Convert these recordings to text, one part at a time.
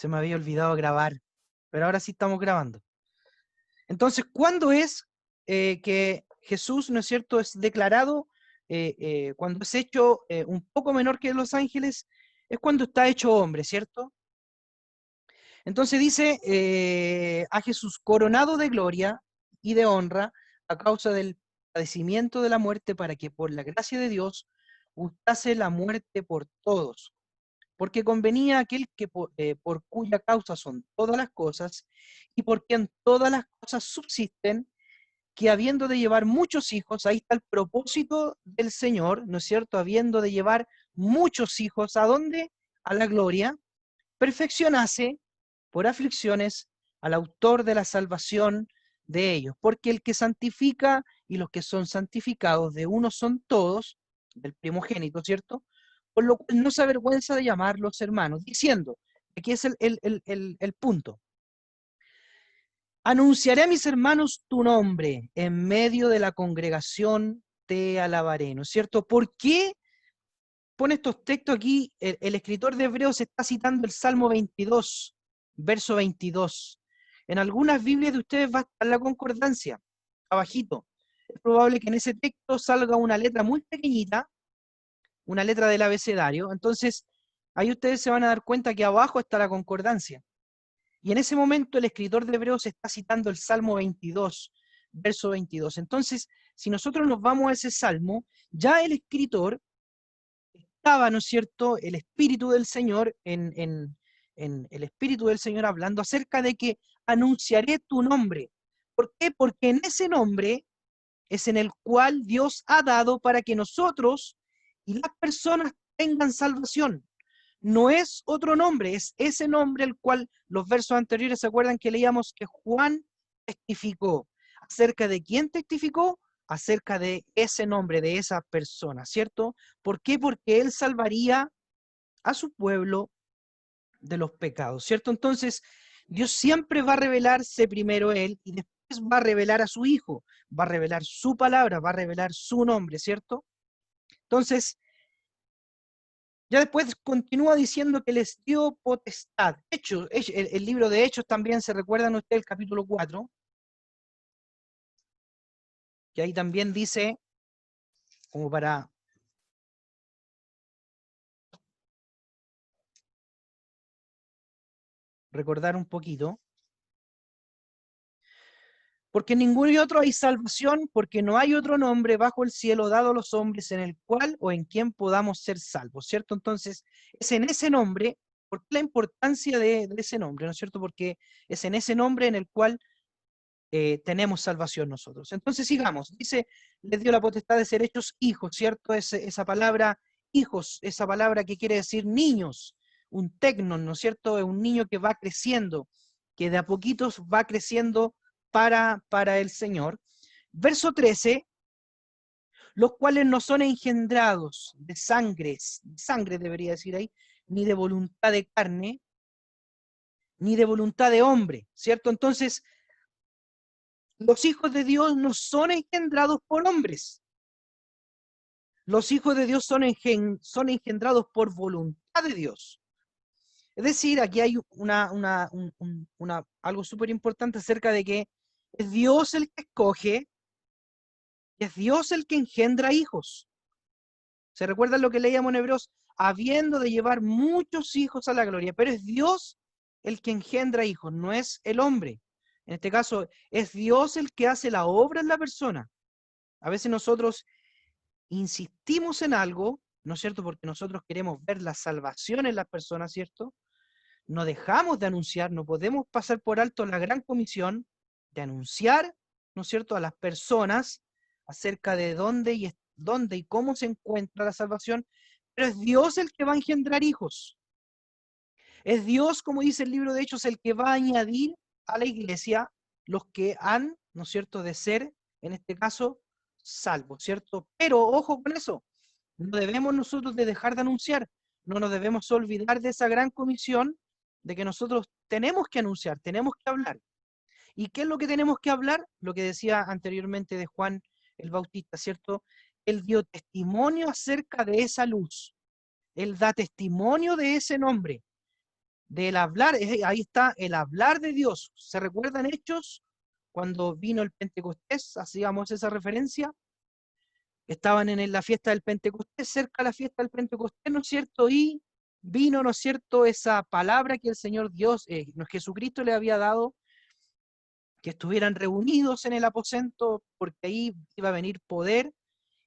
Se me había olvidado grabar, pero ahora sí estamos grabando. Entonces, ¿cuándo es que Jesús, ¿no es cierto?, es declarado, cuando es hecho un poco menor que los ángeles, es cuando está hecho hombre, ¿cierto? Entonces dice a Jesús coronado de gloria y de honra a causa del padecimiento de la muerte, para que por la gracia de Dios gustase la muerte por todos. Porque convenía aquel que por cuya causa son todas las cosas, y por quien todas las cosas subsisten, que habiendo de llevar muchos hijos, ahí está el propósito del Señor, ¿no es cierto? Habiendo de llevar muchos hijos, ¿a dónde? A la gloria, perfeccionase por aflicciones al autor de la salvación de ellos. Porque el que santifica y los que son santificados de uno son todos, del primogénito, ¿cierto? Por lo cual no se avergüenza de llamarlos hermanos, diciendo, aquí es el punto: anunciaré a mis hermanos tu nombre, en medio de la congregación te alabaré, ¿no es cierto? ¿Por qué pone estos textos aquí? El escritor de Hebreos está citando el Salmo 22, verso 22. En algunas Biblias de ustedes va a estar la concordancia, abajito. Es probable que en ese texto salga una letra muy pequeñita, una letra del abecedario. Entonces, ahí ustedes se van a dar cuenta que abajo está la concordancia. Y en ese momento el escritor de Hebreos está citando el Salmo 22, verso 22. Entonces, si nosotros nos vamos a ese salmo, ya el escritor estaba, ¿no es cierto?, el Espíritu del Señor, en el Espíritu del Señor hablando acerca de que anunciaré tu nombre. ¿Por qué? Porque en ese nombre es en el cual Dios ha dado para que nosotros y las personas tengan salvación. No es otro nombre, es ese nombre el cual los versos anteriores, ¿se acuerdan que leíamos que Juan testificó? ¿Acerca de quién testificó? Acerca de ese nombre, de esa persona, ¿cierto? ¿Por qué? Porque él salvaría a su pueblo de los pecados, ¿cierto? Entonces, Dios siempre va a revelarse primero él y después va a revelar a su Hijo, va a revelar su palabra, va a revelar su nombre, ¿cierto? Entonces, ya después continúa diciendo que les dio potestad. Hechos, el libro de Hechos también, se recuerdan ustedes el capítulo 4, que ahí también dice, como para recordar un poquito: porque en ningún otro hay salvación, porque no hay otro nombre bajo el cielo dado a los hombres en el cual o en quien podamos ser salvos, ¿cierto? Entonces, es en ese nombre. ¿Por qué la importancia de ese nombre? ¿No es cierto? Porque es en ese nombre en el cual tenemos salvación nosotros. Entonces sigamos, dice, les dio la potestad de ser hechos hijos, ¿cierto? Esa palabra hijos, esa palabra que quiere decir niños, un tecnon, ¿no es cierto? Es un niño que va creciendo, que de a poquitos va creciendo para el Señor. Verso 13, los cuales no son engendrados de sangre debería decir ahí, ni de voluntad de carne, ni de voluntad de hombre, ¿cierto? Entonces, los hijos de Dios no son engendrados por hombres. Los hijos de Dios son engendrados por voluntad de Dios. Es decir, aquí hay algo súper importante acerca de que es Dios el que escoge, es Dios el que engendra hijos. ¿Se recuerdan lo que leíamos en Hebreos? Habiendo de llevar muchos hijos a la gloria, pero es Dios el que engendra hijos, no es el hombre. En este caso, es Dios el que hace la obra en la persona. A veces nosotros insistimos en algo, ¿no es cierto? Porque nosotros queremos ver la salvación en las personas, ¿cierto? No dejamos de anunciar, no podemos pasar por alto la gran comisión de anunciar, ¿no es cierto?, a las personas acerca de dónde y cómo se encuentra la salvación, pero es Dios el que va a engendrar hijos. Es Dios, como dice el libro de Hechos, el que va a añadir a la iglesia los que han, ¿no es cierto?, de ser, en este caso, salvos, ¿cierto? Pero ojo con eso, no debemos nosotros de dejar de anunciar, no nos debemos olvidar de esa gran comisión de que nosotros tenemos que anunciar, tenemos que hablar. ¿Y qué es lo que tenemos que hablar? Lo que decía anteriormente de Juan el Bautista, ¿cierto? Él dio testimonio acerca de esa luz, él da testimonio de ese nombre, del hablar, ahí está el hablar de Dios. ¿Se recuerdan Hechos? Cuando vino el Pentecostés, hacíamos esa referencia. Estaban en la fiesta del Pentecostés, cerca de la fiesta del Pentecostés, ¿no es cierto? Y vino, ¿no es cierto?, esa palabra que el Señor Dios, Jesucristo le había dado, que estuvieran reunidos en el aposento, porque ahí iba a venir poder.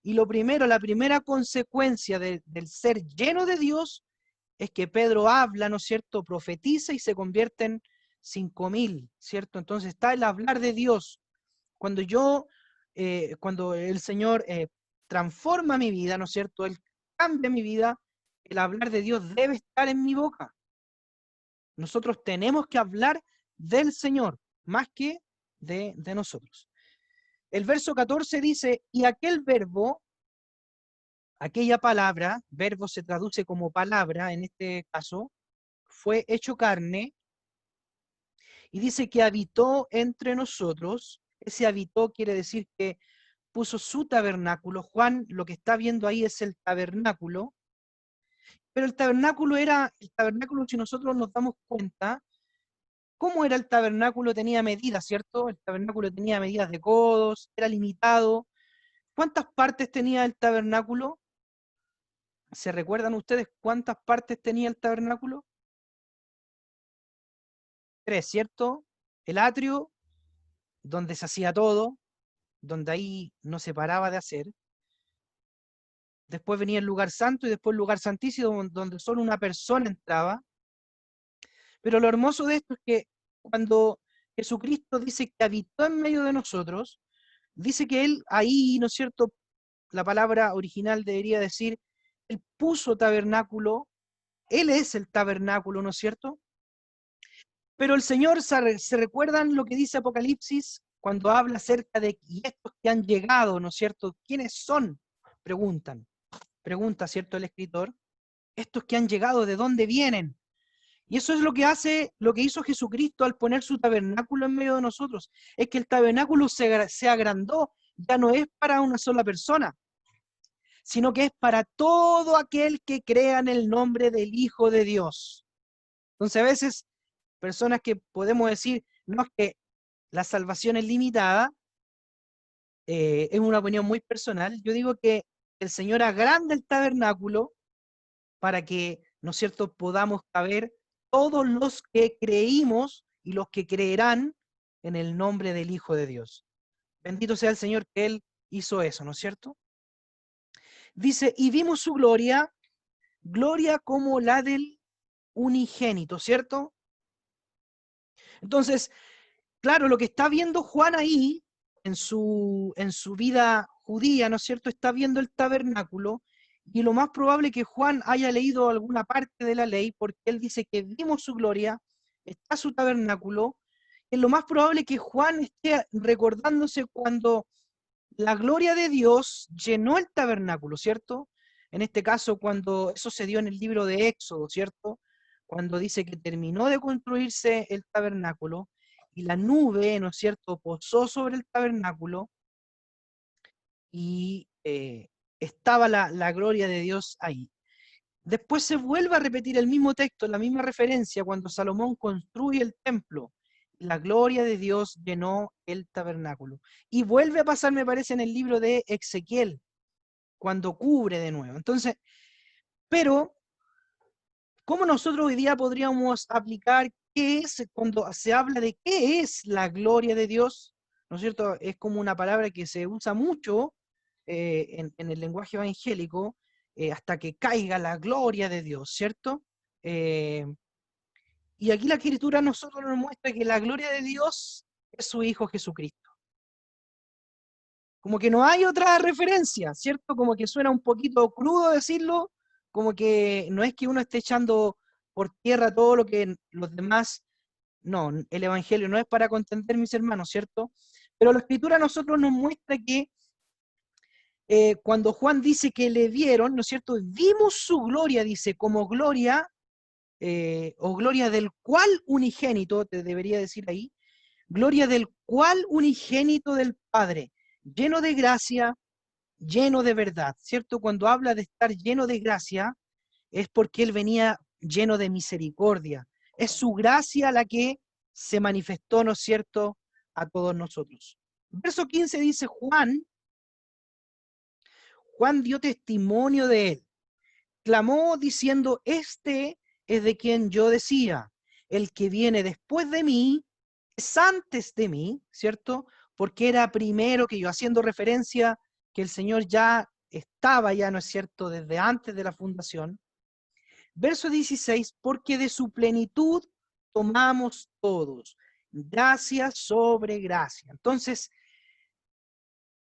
Y lo primero, la primera consecuencia del ser lleno de Dios es que Pedro habla, ¿no es cierto?, profetiza y se convierten 5.000, ¿cierto? Entonces está el hablar de Dios. Cuando el Señor transforma mi vida, ¿no es cierto?, Él cambia mi vida, el hablar de Dios debe estar en mi boca. Nosotros tenemos que hablar del Señor, más que de nosotros. El verso 14 dice, y aquel verbo, aquella palabra, verbo se traduce como palabra en este caso, fue hecho carne, y dice que habitó entre nosotros. Ese habitó quiere decir que puso su tabernáculo. Juan lo que está viendo ahí es el tabernáculo, pero el tabernáculo, si nosotros nos damos cuenta, ¿cómo era el tabernáculo? Tenía medidas, ¿cierto? El tabernáculo tenía medidas de codos, era limitado. ¿Cuántas partes tenía el tabernáculo? ¿Se recuerdan ustedes cuántas partes tenía el tabernáculo? 3, ¿cierto? El atrio, donde se hacía todo, donde ahí no se paraba de hacer. Después venía el lugar santo y después el lugar santísimo, donde solo una persona entraba. Pero lo hermoso de esto es que cuando Jesucristo dice que habitó en medio de nosotros, dice que Él ahí, ¿no es cierto? La palabra original debería decir, Él puso tabernáculo, Él es el tabernáculo, ¿no es cierto? Pero el Señor, ¿se recuerdan lo que dice Apocalipsis cuando habla acerca de y estos que han llegado, ¿no es cierto? ¿Quiénes son? Pregunta, ¿cierto? El escritor. Estos que han llegado, ¿de dónde vienen? Y eso es lo que hizo Jesucristo al poner su tabernáculo en medio de nosotros. Es que el tabernáculo se agrandó, ya no es para una sola persona, sino que es para todo aquel que crea en el nombre del Hijo de Dios. Entonces a veces, personas que podemos decir, no, es que la salvación es limitada, es una opinión muy personal. Yo digo que el Señor agranda el tabernáculo para que, ¿no es cierto?, podamos caber todos los que creímos y los que creerán en el nombre del Hijo de Dios. Bendito sea el Señor que Él hizo eso, ¿no es cierto? Dice, y vimos su gloria, gloria como la del unigénito, ¿cierto? Entonces, claro, lo que está viendo Juan ahí, en su vida judía, ¿no es cierto? Está viendo el tabernáculo, y lo más probable es que Juan haya leído alguna parte de la ley, porque él dice que vimos su gloria, está su tabernáculo, es lo más probable que Juan esté recordándose cuando la gloria de Dios llenó el tabernáculo, ¿cierto? En este caso, cuando eso se dio en el libro de Éxodo, ¿cierto? Cuando dice que terminó de construirse el tabernáculo y la nube, ¿no es cierto?, posó sobre el tabernáculo y estaba la gloria de Dios ahí. Después se vuelve a repetir el mismo texto, la misma referencia, cuando Salomón construye el templo. La gloria de Dios llenó el tabernáculo. Y vuelve a pasar, me parece, en el libro de Ezequiel, cuando cubre de nuevo. Entonces, pero, ¿cómo nosotros hoy día podríamos aplicar qué es cuando se habla de qué es la gloria de Dios? ¿No es cierto? Es como una palabra que se usa mucho en el lenguaje evangélico, hasta que caiga la gloria de Dios, ¿cierto? Eh, y aquí la Escritura a nosotros nos muestra que la gloria de Dios es su Hijo Jesucristo. Como que no hay otra referencia, ¿cierto? Como que suena un poquito crudo decirlo, como que no es que uno esté echando por tierra todo lo que los demás... No, el Evangelio no es para contender, mis hermanos, ¿cierto? Pero la Escritura a nosotros nos muestra que cuando Juan dice que le vieron, ¿no es cierto? Vimos su gloria, dice, como gloria, o gloria del cual unigénito, te debería decir ahí, gloria del cual unigénito del Padre, lleno de gracia, lleno de verdad, ¿cierto? Cuando habla de estar lleno de gracia, es porque Él venía lleno de misericordia, Es su gracia la que se manifestó, ¿no es cierto?, a todos nosotros. Verso 15 dice, Juan dio testimonio de él. Clamó diciendo, este es de quien yo decía, el que viene después de mí es antes de mí, ¿cierto? Porque era primero que yo, haciendo referencia que el Señor ya estaba, ya, ¿no es cierto?, desde antes de la fundación. Verso 16, porque de su plenitud tomamos todos, gracia sobre gracia. Entonces,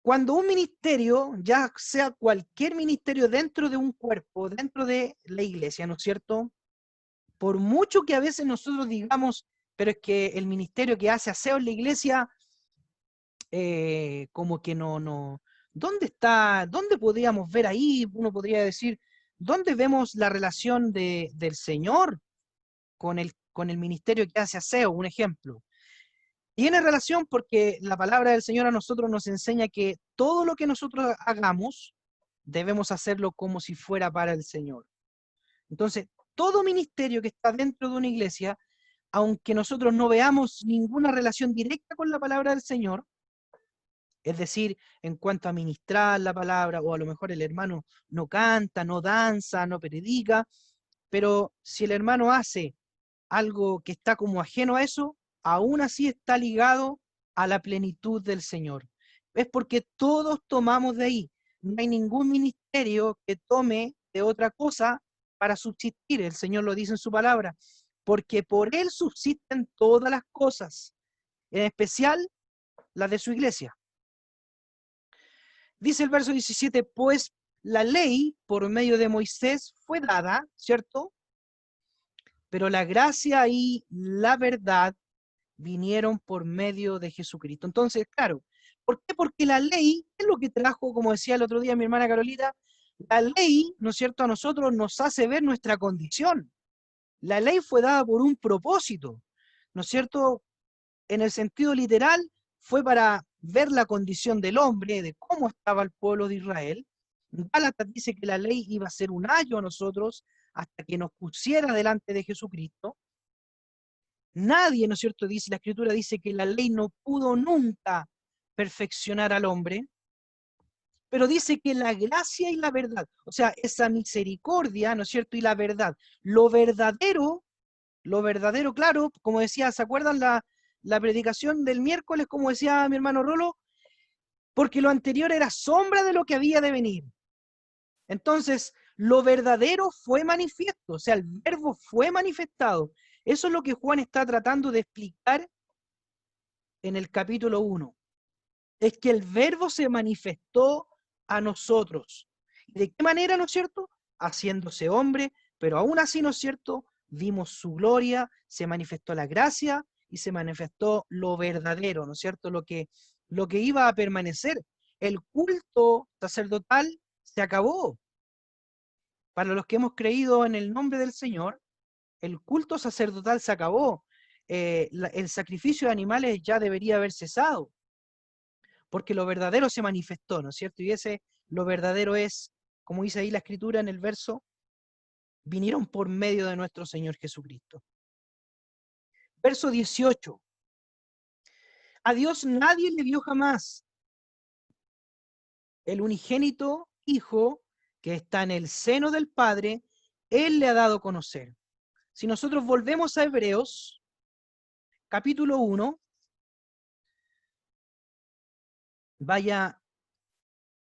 cuando un ministerio, ya sea cualquier ministerio dentro de un cuerpo, dentro de la iglesia, ¿no es cierto?, por mucho que a veces nosotros digamos, pero es que el ministerio que hace aseo en la iglesia, como que no, ¿dónde está? ¿Dónde podríamos ver ahí? Uno podría decir, ¿dónde vemos la relación del Señor con el ministerio que hace aseo? Un ejemplo. Tiene relación porque la palabra del Señor a nosotros nos enseña que todo lo que nosotros hagamos, debemos hacerlo como si fuera para el Señor. Entonces, todo ministerio que está dentro de una iglesia, aunque nosotros no veamos ninguna relación directa con la palabra del Señor, es decir, en cuanto a ministrar la palabra, o a lo mejor el hermano no canta, no danza, no predica, pero si el hermano hace algo que está como ajeno a eso, aún así está ligado a la plenitud del Señor. Es porque todos tomamos de ahí. No hay ningún ministerio que tome de otra cosa para subsistir. El Señor lo dice en su palabra, porque por Él subsisten todas las cosas, en especial las de su iglesia. Dice el verso 17, pues la ley por medio de Moisés fue dada, ¿cierto? Pero la gracia y la verdad vinieron por medio de Jesucristo. Entonces, claro, ¿por qué? Porque la ley es lo que trajo, como decía el otro día mi hermana Carolita, la ley, ¿no es cierto?, a nosotros nos hace ver nuestra condición. La ley fue dada por un propósito, ¿no es cierto? En el sentido literal, fue para ver la condición del hombre, de cómo estaba el pueblo de Israel. Gálatas dice que la ley iba a ser un ayo a nosotros hasta que nos pusiera delante de Jesucristo. Nadie, ¿no es cierto?, dice, la Escritura dice que la ley no pudo nunca perfeccionar al hombre, pero dice que la gracia y la verdad, o sea, esa misericordia, ¿no es cierto?, y la verdad, lo verdadero, claro, como decía, ¿se acuerdan la predicación del miércoles, como decía mi hermano Rolo? Porque lo anterior era sombra de lo que había de venir. Entonces, lo verdadero fue manifiesto, o sea, el verbo fue manifestado. Eso es lo que Juan está tratando de explicar en el capítulo 1. Es que el verbo se manifestó a nosotros. ¿De qué manera, no es cierto? Haciéndose hombre, pero aún así, ¿no es cierto?, vimos su gloria, se manifestó la gracia y se manifestó lo verdadero, ¿no es cierto?, lo que iba a permanecer. El culto sacerdotal se acabó. Para los que hemos creído en el nombre del Señor, el culto sacerdotal se acabó. El sacrificio de animales ya debería haber cesado, porque lo verdadero se manifestó, ¿no es cierto? Y ese, lo verdadero es, como dice ahí la Escritura en el verso, vinieron por medio de nuestro Señor Jesucristo. Verso 18. A Dios nadie le vio jamás. El unigénito Hijo que está en el seno del Padre, Él le ha dado a conocer. Si nosotros volvemos a Hebreos, capítulo 1, vaya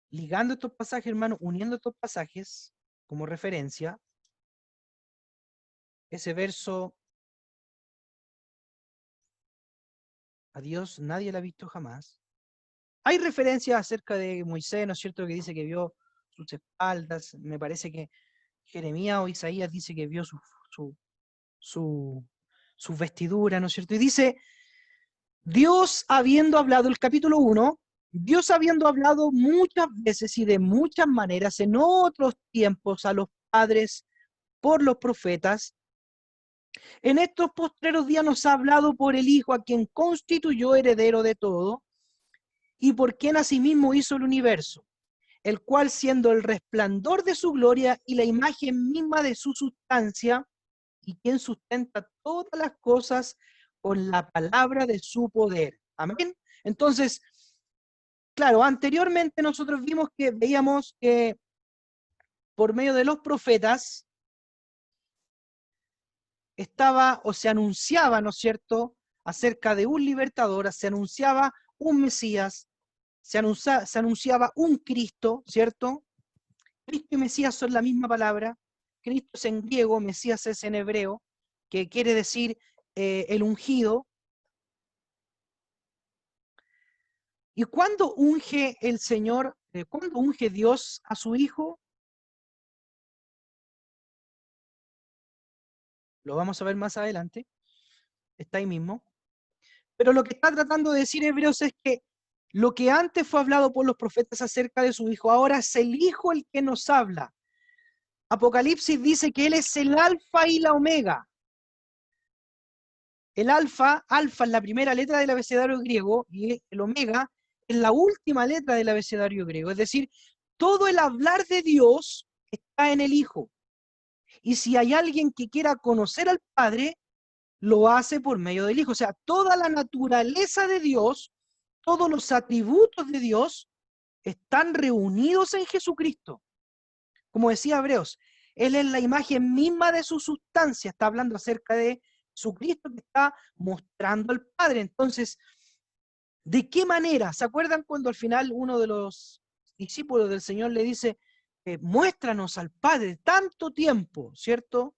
ligando estos pasajes, hermano, uniendo estos pasajes como referencia, ese verso, a Dios nadie la ha visto jamás. Hay referencias acerca de Moisés, ¿no es cierto?, que dice que vio sus espaldas. Me parece que Jeremías o Isaías dice que vio su vestidura, ¿no es cierto? Y dice, Dios habiendo hablado, el capítulo 1, Dios habiendo hablado muchas veces y de muchas maneras en otros tiempos a los padres por los profetas, en estos postreros días nos ha hablado por el Hijo, a quien constituyó heredero de todo, y por quien asimismo hizo el universo, el cual siendo el resplandor de su gloria y la imagen misma de su sustancia, y quien sustenta todas las cosas con la palabra de su poder. Amén. Entonces, claro, anteriormente nosotros veíamos que por medio de los profetas estaba o se anunciaba, ¿no es cierto?, acerca de un libertador, se anunciaba un Mesías, se anunciaba un Cristo, ¿cierto? Cristo y Mesías son la misma palabra. Cristo es en griego, Mesías es en hebreo, que quiere decir el ungido. ¿Y cuándo unge el Señor, cuándo unge Dios a su Hijo? Lo vamos a ver más adelante, está ahí mismo. Pero lo que está tratando de decir Hebreos es que lo que antes fue hablado por los profetas acerca de su Hijo, ahora es el Hijo el que nos habla. Apocalipsis dice que Él es el alfa y la omega. El alfa es la primera letra del abecedario griego y el omega es la última letra del abecedario griego. Es decir, todo el hablar de Dios está en el Hijo. Y si hay alguien que quiera conocer al Padre, lo hace por medio del Hijo. O sea, toda la naturaleza de Dios, todos los atributos de Dios están reunidos en Jesucristo. Como decía Hebreos, Él es la imagen misma de su sustancia. Está hablando acerca de Jesucristo que está mostrando al Padre. Entonces, ¿de qué manera? ¿Se acuerdan cuando al final uno de los discípulos del Señor le dice, muéstranos al Padre tanto tiempo, ¿cierto?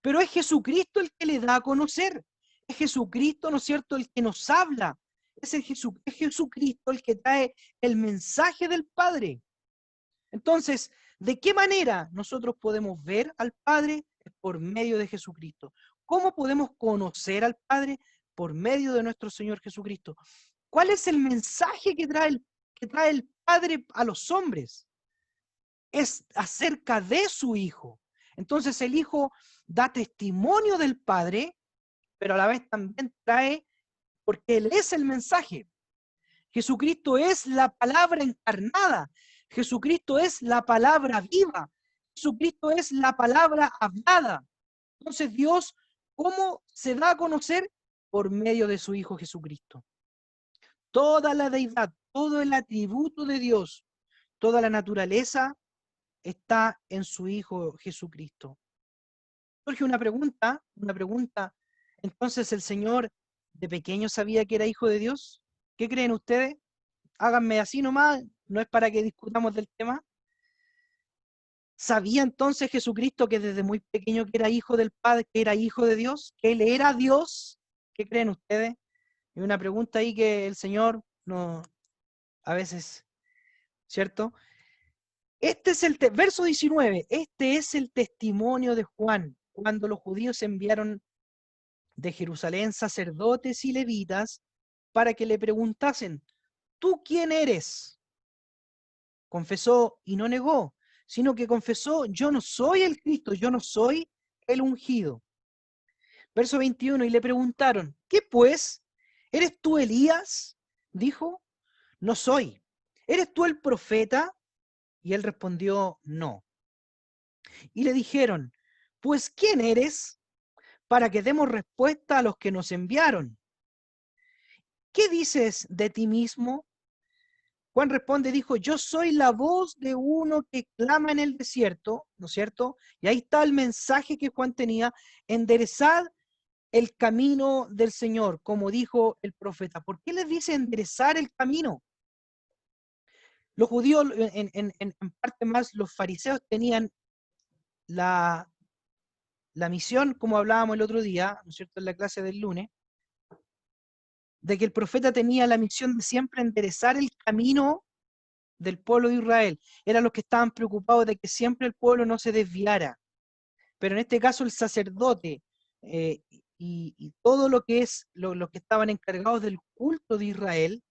Pero es Jesucristo el que le da a conocer. Es Jesucristo, ¿no es cierto?, el que nos habla. Es Jesucristo el que trae el mensaje del Padre. Entonces, ¿de qué manera nosotros podemos ver al Padre? Por medio de Jesucristo. ¿Cómo podemos conocer al Padre? Por medio de nuestro Señor Jesucristo. ¿Cuál es el mensaje que trae el Padre a los hombres? Es acerca de su Hijo. Entonces el Hijo da testimonio del Padre, pero a la vez también trae, porque Él es el mensaje. Jesucristo es la palabra encarnada. Jesucristo es la palabra viva. Jesucristo es la palabra hablada. Entonces Dios, ¿cómo se da a conocer? Por medio de su Hijo Jesucristo. Toda la deidad, todo el atributo de Dios, toda la naturaleza está en su Hijo Jesucristo. Surge una pregunta. Entonces, ¿el Señor de pequeño sabía que era hijo de Dios? ¿Qué creen ustedes? Háganme así nomás, no es para que discutamos del tema. ¿Sabía entonces Jesucristo que desde muy pequeño que era hijo del Padre, que era hijo de Dios, que Él era Dios? ¿Qué creen ustedes? Es una pregunta ahí que el Señor no, a veces, ¿cierto? Este es verso 19, este es el testimonio de Juan, cuando los judíos enviaron de Jerusalén sacerdotes y levitas para que le preguntasen, ¿tú quién eres? Confesó y no negó, sino que confesó, yo no soy el Cristo, yo no soy el ungido. Verso 21, y le preguntaron, ¿qué pues? ¿Eres tú Elías? Dijo, no soy. ¿Eres tú el profeta? Y él respondió, no. Y le dijeron, pues ¿quién eres? Para que demos respuesta a los que nos enviaron. ¿Qué dices de ti mismo? Juan responde, dijo, yo soy la voz de uno que clama en el desierto, ¿no es cierto? Y ahí está el mensaje que Juan tenía, enderezad el camino del Señor, como dijo el profeta. ¿Por qué les dice enderezar el camino? Los judíos, en parte más, los fariseos tenían la misión, como hablábamos el otro día, ¿no es cierto?, en la clase del lunes, de que el profeta tenía la misión de siempre enderezar el camino del pueblo de Israel. Eran los que estaban preocupados de que siempre el pueblo no se desviara. Pero en este caso el sacerdote y todo lo que es los que estaban encargados del culto de Israel,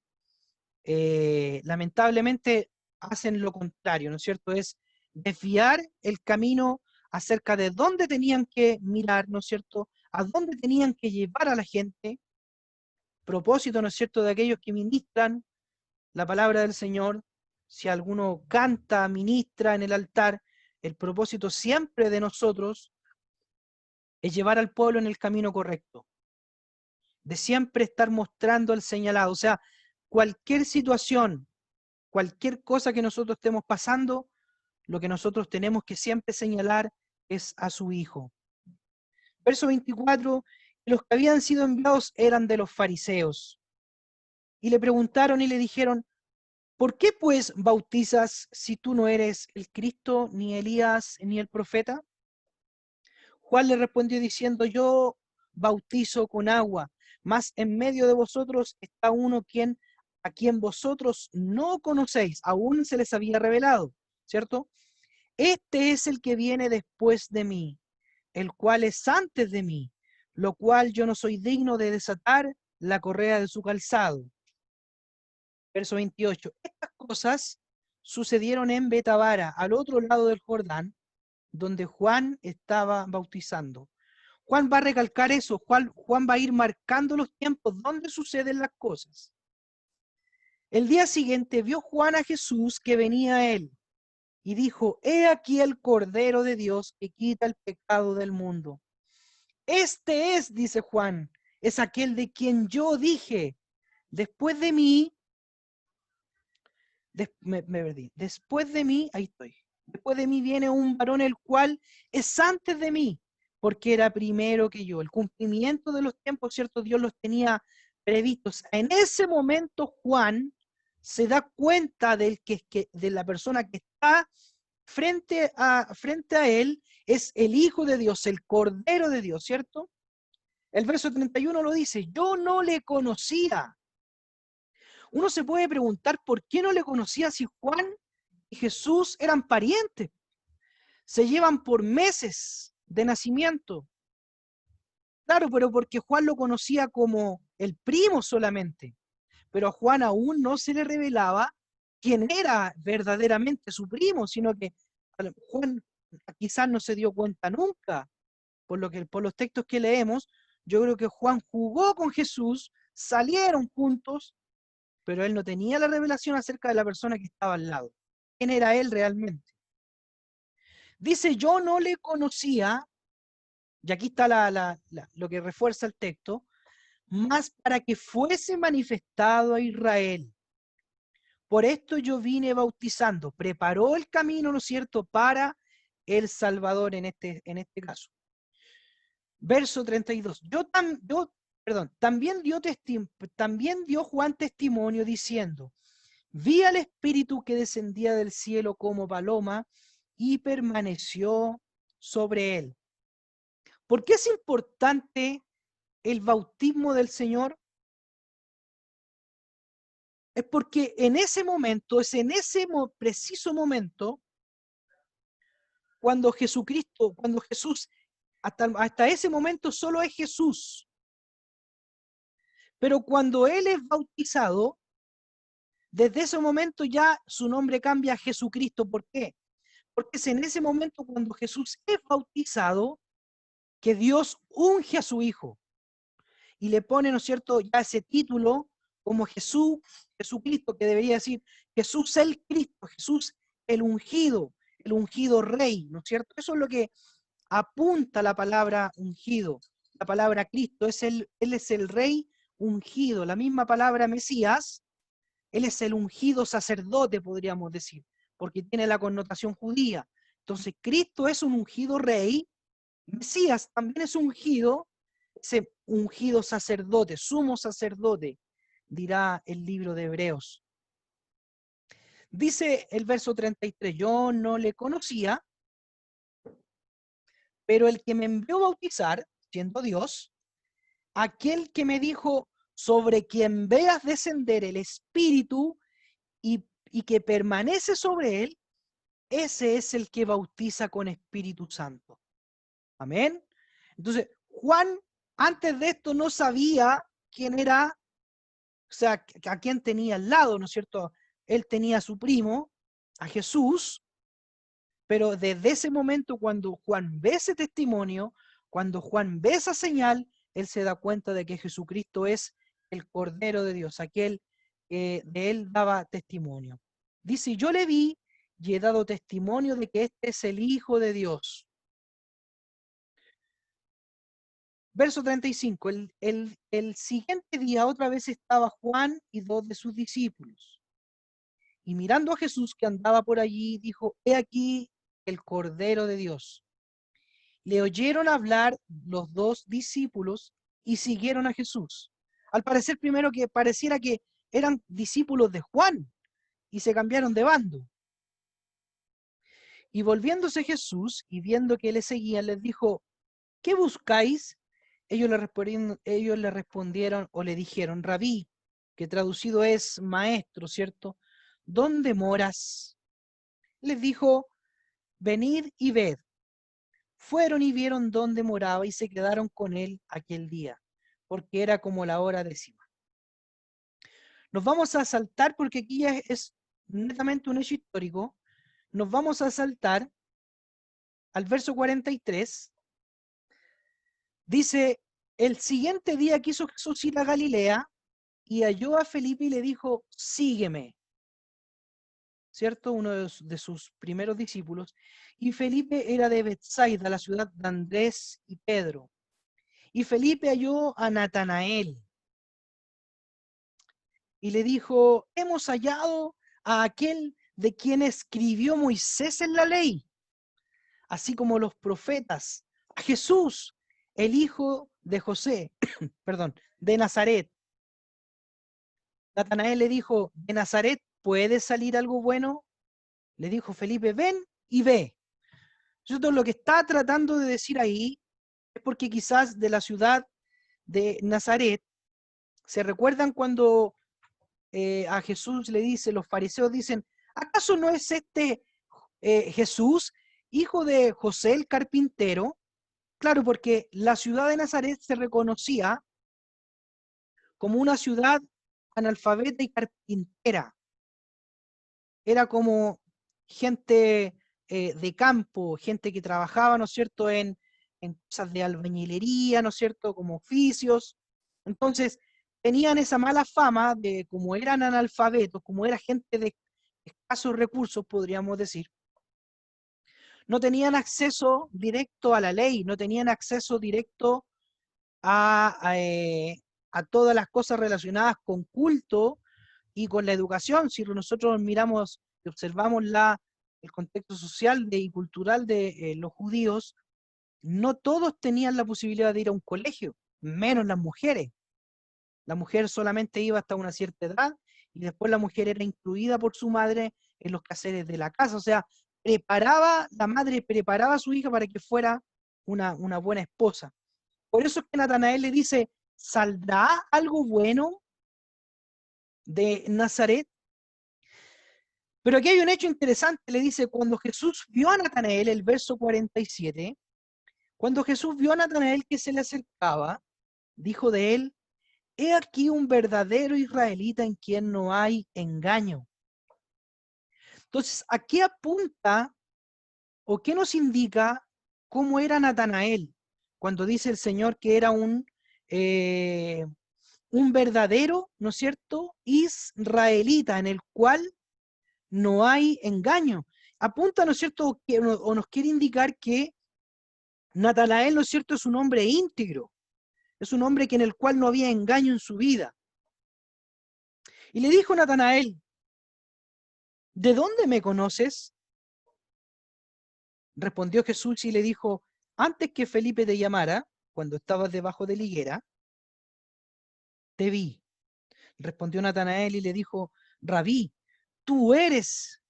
lamentablemente hacen lo contrario, ¿no es cierto? Es desviar el camino acerca de dónde tenían que mirar, ¿no es cierto? A dónde tenían que llevar a la gente. Propósito, ¿no es cierto?, de aquellos que ministran la palabra del Señor. Si alguno canta, ministra en el altar, el propósito siempre de nosotros es llevar al pueblo en el camino correcto, de siempre estar mostrando el señalado. O sea, cualquier situación, cualquier cosa que nosotros estemos pasando, lo que nosotros tenemos que siempre señalar es a su Hijo. Verso 24, los que habían sido enviados eran de los fariseos. Y le preguntaron y le dijeron, ¿por qué pues bautizas si tú no eres el Cristo, ni Elías, ni el profeta? Juan le respondió diciendo, yo bautizo con agua, mas en medio de vosotros está uno a quien vosotros no conocéis, aún se les había revelado, ¿cierto? Este es el que viene después de mí, el cual es antes de mí, lo cual yo no soy digno de desatar la correa de su calzado. Verso 28. Estas cosas sucedieron en Betabara, al otro lado del Jordán, donde Juan estaba bautizando. Juan va a recalcar eso, Juan va a ir marcando los tiempos donde suceden las cosas. El día siguiente vio Juan a Jesús que venía a él y dijo, he aquí el Cordero de Dios que quita el pecado del mundo. Este es, dice Juan, es aquel de quien yo dije, después de mí, me perdí, después de mí, ahí estoy, después de mí viene un varón el cual es antes de mí, porque era primero que yo. El cumplimiento de los tiempos, ¿cierto? Dios los tenía previstos. En ese momento Juan se da cuenta de la persona que está frente a él, es el Hijo de Dios, el Cordero de Dios, ¿cierto? El verso 31 lo dice, yo no le conocía. Uno se puede preguntar por qué no le conocía si Juan y Jesús eran parientes. Se llevan por meses de nacimiento. Claro, pero porque Juan lo conocía como el primo solamente. Pero a Juan aún no se le revelaba quién era verdaderamente su primo, sino que Juan quizás no se dio cuenta nunca. Por los textos que leemos, yo creo que Juan jugó con Jesús, salieron juntos, pero él no tenía la revelación acerca de la persona que estaba al lado. ¿Quién era él realmente? Dice, yo no le conocía, y aquí está lo que refuerza el texto, más para que fuese manifestado a Israel. Por esto yo vine bautizando, preparó el camino, ¿no es cierto?, para el Salvador en este caso. Verso 32. También dio Juan testimonio diciendo, vi al Espíritu que descendía del cielo como paloma y permaneció sobre él. ¿Por qué es importante el bautismo del Señor? Es porque en ese momento, es en ese preciso momento, cuando Jesús, hasta ese momento solo es Jesús. Pero cuando Él es bautizado, desde ese momento ya su nombre cambia a Jesucristo. ¿Por qué? Porque es en ese momento cuando Jesús es bautizado que Dios unge a su Hijo y le pone, ¿no es cierto?, ya ese título como Jesucristo, que debería decir Jesús el Cristo, Jesús el ungido Rey, ¿no es cierto? Eso es lo que apunta la palabra ungido, la palabra Cristo, Él es el Rey ungido, la misma palabra Mesías, Él es el ungido sacerdote, podríamos decir, porque tiene la connotación judía. Entonces, Cristo es un ungido Rey, Mesías también es ungido, ese ungido sacerdote, sumo sacerdote, dirá el libro de Hebreos. Dice el verso 33, yo no le conocía, pero el que me envió a bautizar, siendo Dios, aquel que me dijo, sobre quien veas descender el Espíritu y que permanece sobre él, ese es el que bautiza con Espíritu Santo. Amén. Entonces, Juan antes de esto no sabía quién era, o sea, a quién tenía al lado, ¿no es cierto? Él tenía a su primo, a Jesús, pero desde ese momento cuando Juan ve ese testimonio, cuando Juan ve esa señal, él se da cuenta de que Jesucristo es el Cordero de Dios, aquel que de él daba testimonio. Dice, yo le vi y he dado testimonio de que este es el Hijo de Dios. Verso 35, el siguiente día otra vez estaba Juan y dos de sus discípulos. Y mirando a Jesús que andaba por allí, dijo, he aquí el Cordero de Dios. Le oyeron hablar los dos discípulos y siguieron a Jesús. Al parecer primero que pareciera que eran discípulos de Juan y se cambiaron de bando. Y volviéndose Jesús y viendo que le seguían, les dijo, ¿qué buscáis? Ellos le respondieron o le dijeron, Rabí, que traducido es maestro, ¿cierto? ¿Dónde moras? Les dijo, venid y ved. Fueron y vieron dónde moraba y se quedaron con él aquel día, porque era como la hora 10. Nos vamos a saltar, porque aquí ya es netamente un hecho histórico, nos vamos a saltar al verso 43. Dice, el siguiente día quiso Jesús ir a Galilea y halló a Felipe y le dijo, sígueme, ¿cierto? Uno de sus primeros discípulos. Y Felipe era de Betsaida, la ciudad de Andrés y Pedro. Y Felipe halló a Natanael y le dijo, hemos hallado a aquel de quien escribió Moisés en la ley, así como los profetas, a Jesús, el hijo de José, perdón, de Nazaret. Natanael le dijo, ¿de Nazaret puede salir algo bueno? Le dijo Felipe, ven y ve. Entonces, lo que está tratando de decir ahí es porque quizás de la ciudad de Nazaret, ¿se recuerdan cuando a Jesús le dice, los fariseos dicen, ¿acaso no es este Jesús, hijo de José el carpintero? Claro, porque la ciudad de Nazaret se reconocía como una ciudad analfabeta y carpintera. Era como gente de campo, gente que trabajaba, ¿no es cierto?, en cosas de albañilería, ¿no es cierto?, como oficios. Entonces, tenían esa mala fama de como eran analfabetos, como era gente de escasos recursos, podríamos decir, no tenían acceso directo a la ley, no tenían acceso directo a todas las cosas relacionadas con culto y con la educación. Si nosotros miramos y observamos el contexto social y cultural de los judíos, no todos tenían la posibilidad de ir a un colegio, menos las mujeres. La mujer solamente iba hasta una cierta edad y después la mujer era incluida por su madre en los quehaceres de la casa. O sea, la madre preparaba a su hija para que fuera una buena esposa. Por eso es que Natanael le dice, ¿saldrá algo bueno de Nazaret? Pero aquí hay un hecho interesante, le dice, cuando Jesús vio a Natanael, el verso 47, cuando Jesús vio a Natanael que se le acercaba, dijo de él, he aquí un verdadero israelita en quien no hay engaño. Entonces, ¿a qué apunta o qué nos indica cómo era Natanael? Cuando dice el Señor que era un verdadero, ¿no es cierto?, israelita en el cual no hay engaño. Apunta, ¿no es cierto?, o nos quiere indicar que Natanael, ¿no es cierto?, es un hombre íntegro, es un hombre que en el cual no había engaño en su vida. Y le dijo Natanael, ¿de dónde me conoces? Respondió Jesús y le dijo, antes que Felipe te llamara, cuando estabas debajo de la higuera, te vi. Respondió Natanael y le dijo, Rabí, tú eres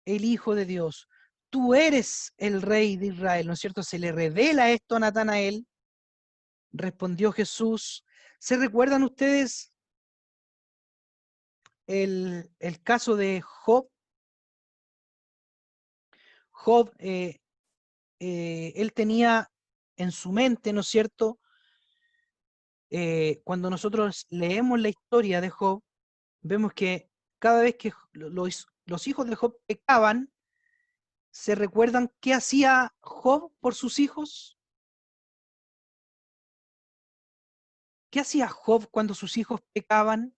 el Hijo de Dios, tú eres el Rey de Israel, ¿no es cierto? Se le revela esto a Natanael. Respondió Jesús. ¿Se recuerdan ustedes el caso de Job? Job, él tenía en su mente, ¿no es cierto? Cuando nosotros leemos la historia de Job, vemos que cada vez que los hijos de Job pecaban, ¿se recuerdan qué hacía Job por sus hijos? ¿Qué hacía Job cuando sus hijos pecaban?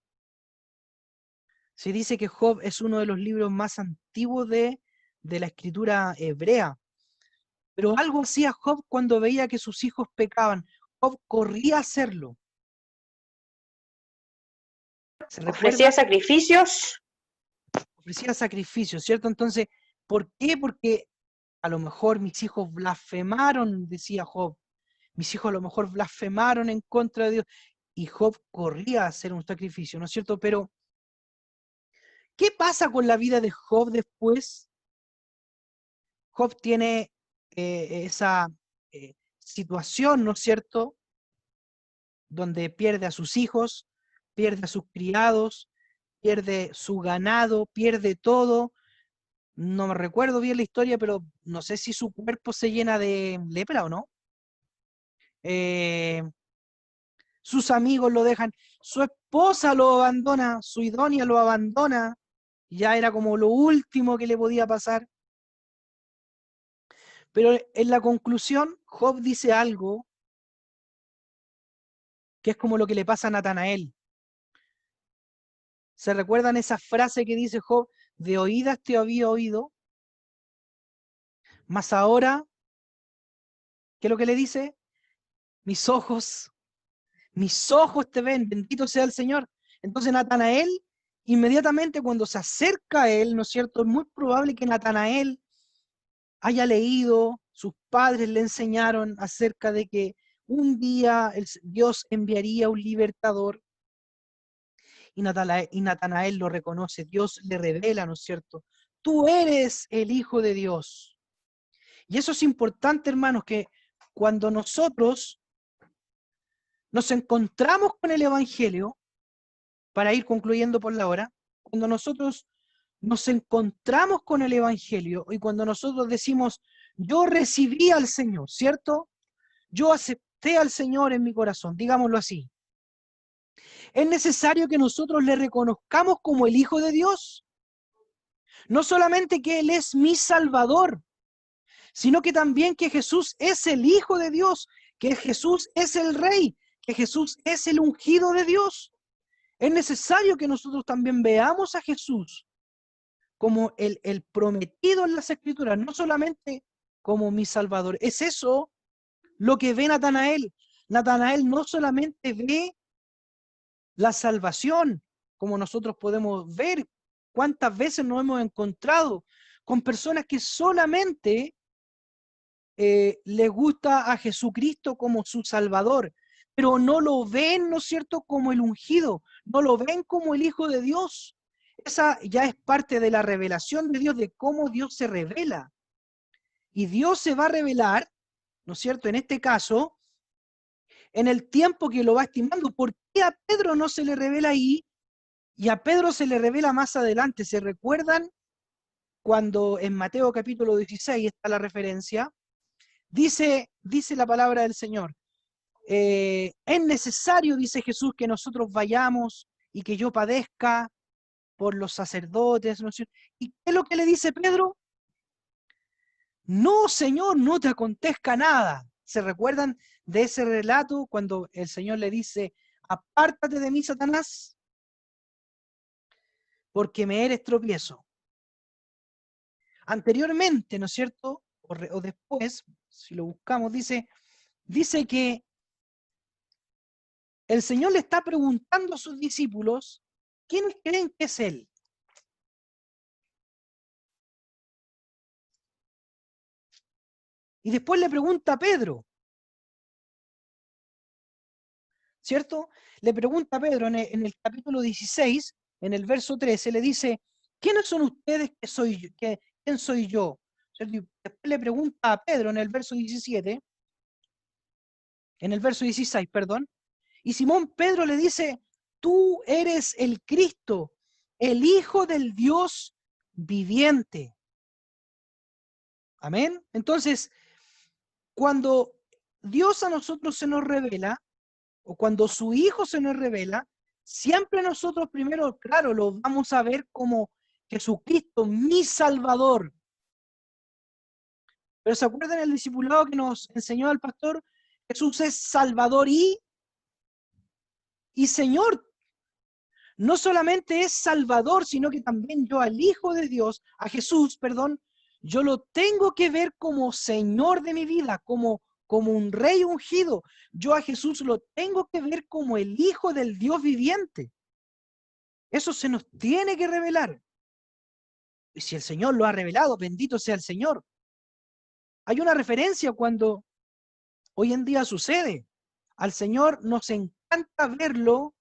Se dice que Job es uno de los libros más antiguos de la escritura hebrea, pero algo hacía Job cuando veía que sus hijos pecaban. Job corría a hacerlo. ¿Se recuerda? Ofrecía sacrificios. Ofrecía sacrificios, ¿cierto? Entonces, ¿por qué? Porque a lo mejor mis hijos blasfemaron, decía Job. Mis hijos a lo mejor blasfemaron en contra de Dios. Y Job corría a hacer un sacrificio, ¿no es cierto? Pero, ¿qué pasa con la vida de Job después? Job tiene esa situación, ¿no es cierto?, donde pierde a sus hijos, pierde a sus criados, pierde su ganado, pierde todo. No me recuerdo bien la historia, pero no sé si su cuerpo se llena de lepra o no. Sus amigos lo dejan, su esposa lo abandona, su idónea lo abandona. Ya era como lo último que le podía pasar. Pero en la conclusión, Job dice algo que es como lo que le pasa a Natanael. ¿Se recuerdan esa frase que dice Job? De oídas te había oído, mas ahora, ¿qué es lo que le dice? Mis ojos te ven, bendito sea el Señor. Entonces Natanael, inmediatamente cuando se acerca a él, ¿no es cierto? Es muy probable que Natanael haya leído, sus padres le enseñaron acerca de que un día Dios enviaría un libertador, y Natanael lo reconoce, Dios le revela, ¿no es cierto? Tú eres el Hijo de Dios. Y eso es importante, hermanos, que cuando nosotros nos encontramos con el Evangelio, para ir concluyendo por la hora, cuando nosotros nos encontramos con el Evangelio y cuando nosotros decimos, yo recibí al Señor, ¿cierto? Yo acepté al Señor en mi corazón, digámoslo así. Es necesario que nosotros le reconozcamos como el Hijo de Dios. No solamente que Él es mi Salvador, sino que también que Jesús es el Hijo de Dios, que Jesús es el Rey, que Jesús es el ungido de Dios. Es necesario que nosotros también veamos a Jesús como el prometido en las Escrituras, no solamente como mi Salvador. Es eso lo que ve Natanael. Natanael no solamente ve la salvación, como nosotros podemos ver cuántas veces nos hemos encontrado con personas que solamente les gusta a Jesucristo como su Salvador, pero no lo ven, ¿no es cierto?, como el ungido, no lo ven como el Hijo de Dios. Esa ya es parte de la revelación de Dios, de cómo Dios se revela. Y Dios se va a revelar, ¿no es cierto?, en este caso, en el tiempo que lo va estimando. ¿Por qué a Pedro no se le revela ahí y a Pedro se le revela más adelante? ¿Se recuerdan cuando en Mateo capítulo 16 está la referencia? Dice la palabra del Señor, es necesario, dice Jesús, que nosotros vayamos y que yo padezca por los sacerdotes, ¿no es cierto? ¿Y qué es lo que le dice Pedro? No, Señor, no te acontezca nada. ¿Se recuerdan de ese relato cuando el Señor le dice, apártate de mí, Satanás, porque me eres tropiezo? Anteriormente, ¿no es cierto? O después, si lo buscamos, dice que el Señor le está preguntando a sus discípulos, ¿quiénes creen que es Él? Y después le pregunta a Pedro, ¿cierto? Le pregunta a Pedro en el capítulo 16, en el verso 13, le dice, ¿quiénes son ustedes que soy yo? ¿Quién soy yo? ¿Cierto? Y después le pregunta a Pedro en el verso 17, en el verso 16, perdón, y Simón Pedro le dice, tú eres el Cristo, el Hijo del Dios viviente. Amén. Entonces, cuando Dios a nosotros se nos revela, o cuando su Hijo se nos revela, siempre nosotros primero, claro, lo vamos a ver como Jesucristo, mi Salvador. Pero ¿se acuerdan el discipulado que nos enseñó el pastor? Jesús es Salvador y Señor. No solamente es Salvador, sino que también yo al Hijo de Dios, a Jesús, perdón, yo lo tengo que ver como Señor de mi vida, como como un rey ungido. Yo a Jesús lo tengo que ver como el Hijo del Dios viviente. Eso se nos tiene que revelar. Y si el Señor lo ha revelado, bendito sea el Señor. Hay una referencia cuando hoy en día sucede. Al Señor nos encanta verlo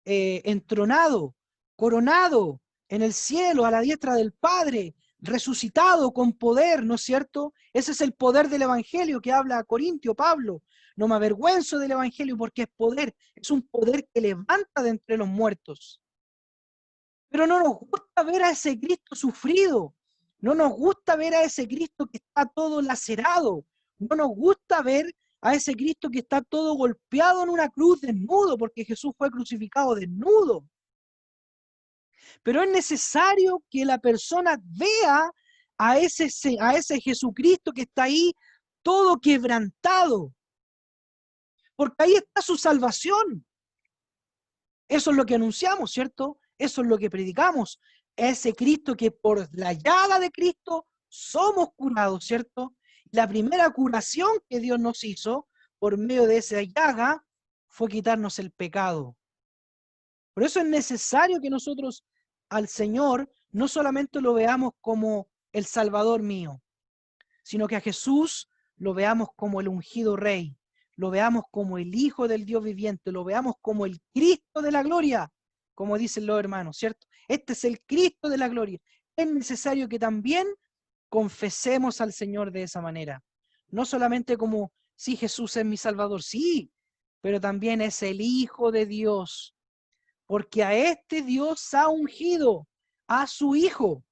entronado, coronado en el cielo, a la diestra del Padre, resucitado con poder, ¿no es cierto? Ese es el poder del Evangelio que habla a Corintio, Pablo. No me avergüenzo del Evangelio porque es poder, es un poder que levanta de entre los muertos. Pero no nos gusta ver a ese Cristo sufrido, no nos gusta ver a ese Cristo que está todo lacerado, no nos gusta ver a ese Cristo que está todo golpeado en una cruz desnudo, porque Jesús fue crucificado desnudo. Pero es necesario que la persona vea a ese Jesucristo que está ahí todo quebrantado, porque ahí está su salvación. Eso es lo que anunciamos, ¿cierto? Eso es lo que predicamos. Ese Cristo que por la llaga de Cristo somos curados, ¿cierto? La primera curación que Dios nos hizo por medio de esa llaga fue quitarnos el pecado. Por eso es necesario que nosotros al Señor no solamente lo veamos como el Salvador mío, sino que a Jesús lo veamos como el ungido Rey, lo veamos como el Hijo del Dios viviente, lo veamos como el Cristo de la gloria, como dicen los hermanos, ¿cierto? Este es el Cristo de la gloria. Es necesario que también confesemos al Señor de esa manera. No solamente como, sí, Jesús es mi Salvador, sí, pero también es el Hijo de Dios, porque a este Dios ha ungido a su Hijo.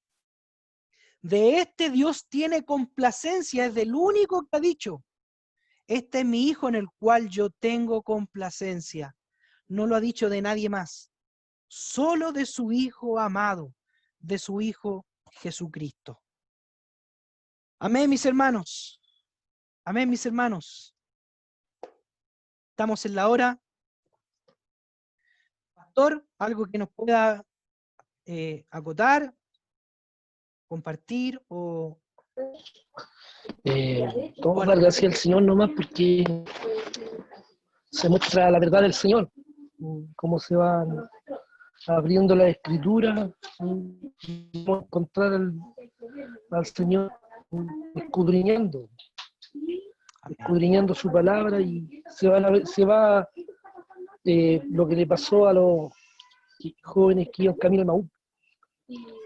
De este Dios tiene complacencia, es del único que ha dicho, este es mi Hijo en el cual yo tengo complacencia. No lo ha dicho de nadie más, solo de su Hijo amado, de su Hijo Jesucristo. Amén, mis hermanos. Amén, mis hermanos. Estamos en la hora. Pastor, algo que nos pueda acotar, compartir o... Todo dar gracias al Señor nomás porque se muestra la verdad del Señor, cómo se van abriendo la escritura, cómo encontrar al Señor escudriñando su palabra y se va lo que le pasó a los jóvenes que iban camino a Maús,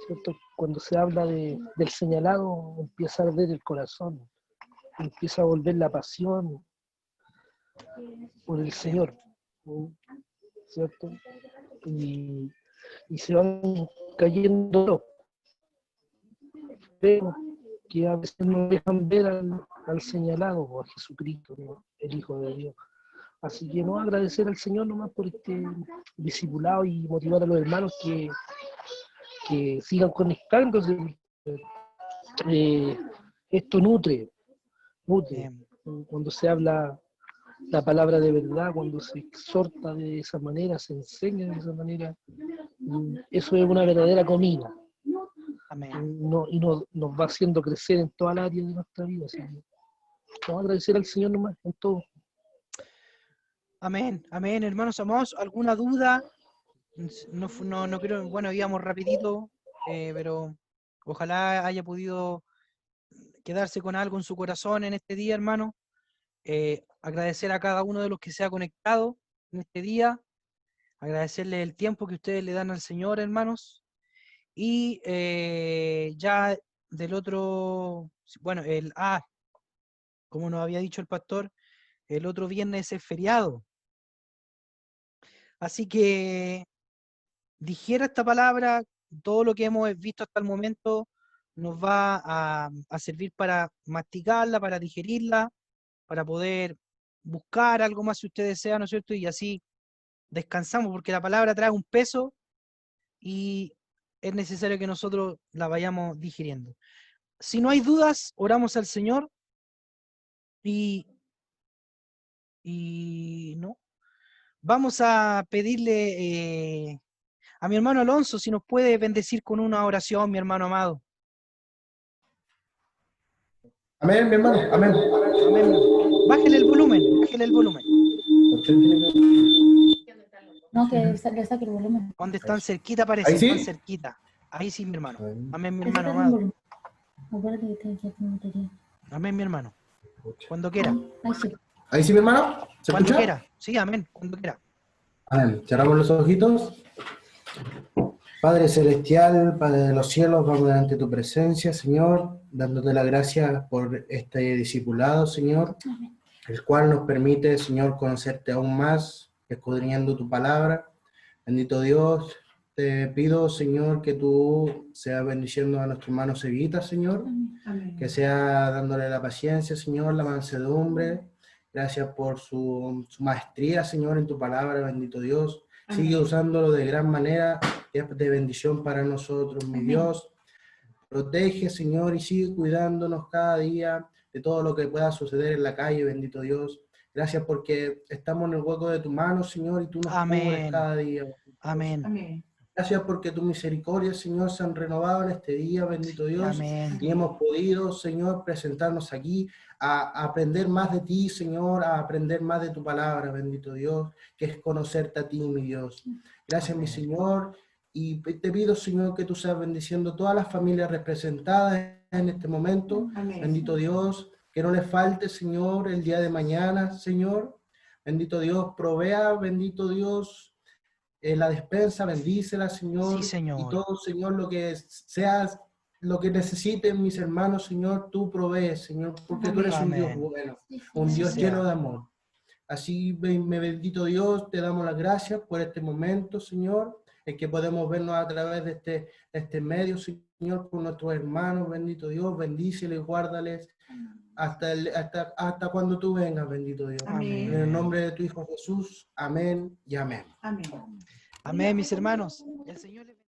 ¿cierto? Cuando se habla del señalado empieza a arder el corazón, empieza a volver la pasión por el Señor, ¿cierto? Y se van cayendo, pero que a veces no dejan ver al señalado o a Jesucristo, ¿no? El Hijo de Dios. Así que no agradecer al Señor nomás por este discipulado y motivar a los hermanos que sigan conectándose. Esto nutre. Cuando se habla la palabra de verdad, cuando se exhorta de esa manera, se enseña de esa manera, eso es una verdadera comida. Amén. Y nos va haciendo crecer en toda la área de nuestra vida. Así que vamos a agradecer al Señor nomás en todo. Amén, amén, hermanos amados. ¿Alguna duda? No creo, bueno, íbamos rapidito, pero ojalá haya podido quedarse con algo en su corazón en este día, hermano. Agradecer a cada uno de los que se ha conectado en este día, agradecerle el tiempo que ustedes le dan al Señor, hermanos. Y ya del otro, bueno, como nos había dicho el pastor, el otro viernes es feriado. Así que dijera esta palabra, todo lo que hemos visto hasta el momento nos va a servir para masticarla, para digerirla, para poder buscar algo más si usted desea, ¿no es cierto? Y así descansamos, porque la palabra trae un peso y es necesario que nosotros la vayamos digiriendo. Si no hay dudas, oramos al Señor y no. Vamos a pedirle a mi hermano Alonso si nos puede bendecir con una oración, mi hermano amado. Amén, mi hermano. Amén. Amén. Bájale el volumen, bájale el volumen. No, que le saque el volumen. Donde están cerquita parece, ¿Ahí sí? están cerquita. Ahí sí, mi hermano. Amén, mi Le hermano saca el amado. volumen. Acuérdate que tiene que tener batería. Amén, mi hermano. Cuando quiera, Ahí sí. ¿Ahí sí, mi hermano? ¿Se cuando escucha? quiera. Sí, amén, cuando quiera. Amén. Cerramos los ojitos. Padre Celestial, Padre de los cielos, vamos delante de tu presencia, Señor, dándote las gracias por este discipulado, Señor, el cual nos permite, Señor, conocerte aún más, escudriñando tu palabra. Bendito Dios, te pido, Señor, que tú seas bendiciendo a nuestro hermano Seguita, Señor, Amén. que sea dándole la paciencia, Señor, la mansedumbre. Gracias por su maestría, Señor, en tu palabra, bendito Dios. Sigue usándolo de gran manera, es de bendición para nosotros, mi Dios. Protege, Señor, y sigue cuidándonos cada día de todo lo que pueda suceder en la calle, bendito Dios. Gracias porque estamos en el hueco de tu mano, Señor, y tú nos cubres Amén. cada día. Amén. Amén. Gracias porque tus misericordias, Señor, se han renovado en este día, bendito Dios. Amén. Y hemos podido, Señor, presentarnos aquí a aprender más de ti, Señor, a aprender más de tu palabra, bendito Dios, que es conocerte a ti, mi Dios. Gracias, mi Señor. Y te pido, Señor, que tú seas bendiciendo todas las familias representadas en este momento. Amén. Bendito Dios, que no les falte, Señor, el día de mañana, Señor. Bendito Dios, provea, bendito Dios, la despensa, bendícela, Señor, Sí, Señor. y todo, Señor, lo que sea, lo que necesiten mis hermanos, Señor, tú provees, Señor, porque tú eres un Dios Amén. bueno, un Así Dios sea. lleno de amor. Así, me bendito Dios, te damos las gracias por este momento, Señor, el que podemos vernos a través de este medio, Señor, con nuestros hermanos, bendito Dios, bendíceles, guárdales, hasta cuando tú vengas, bendito Dios. Amén. En el nombre de tu Hijo Jesús, amén y amén. Amén. Amén, mis hermanos. El Señor les bendiga.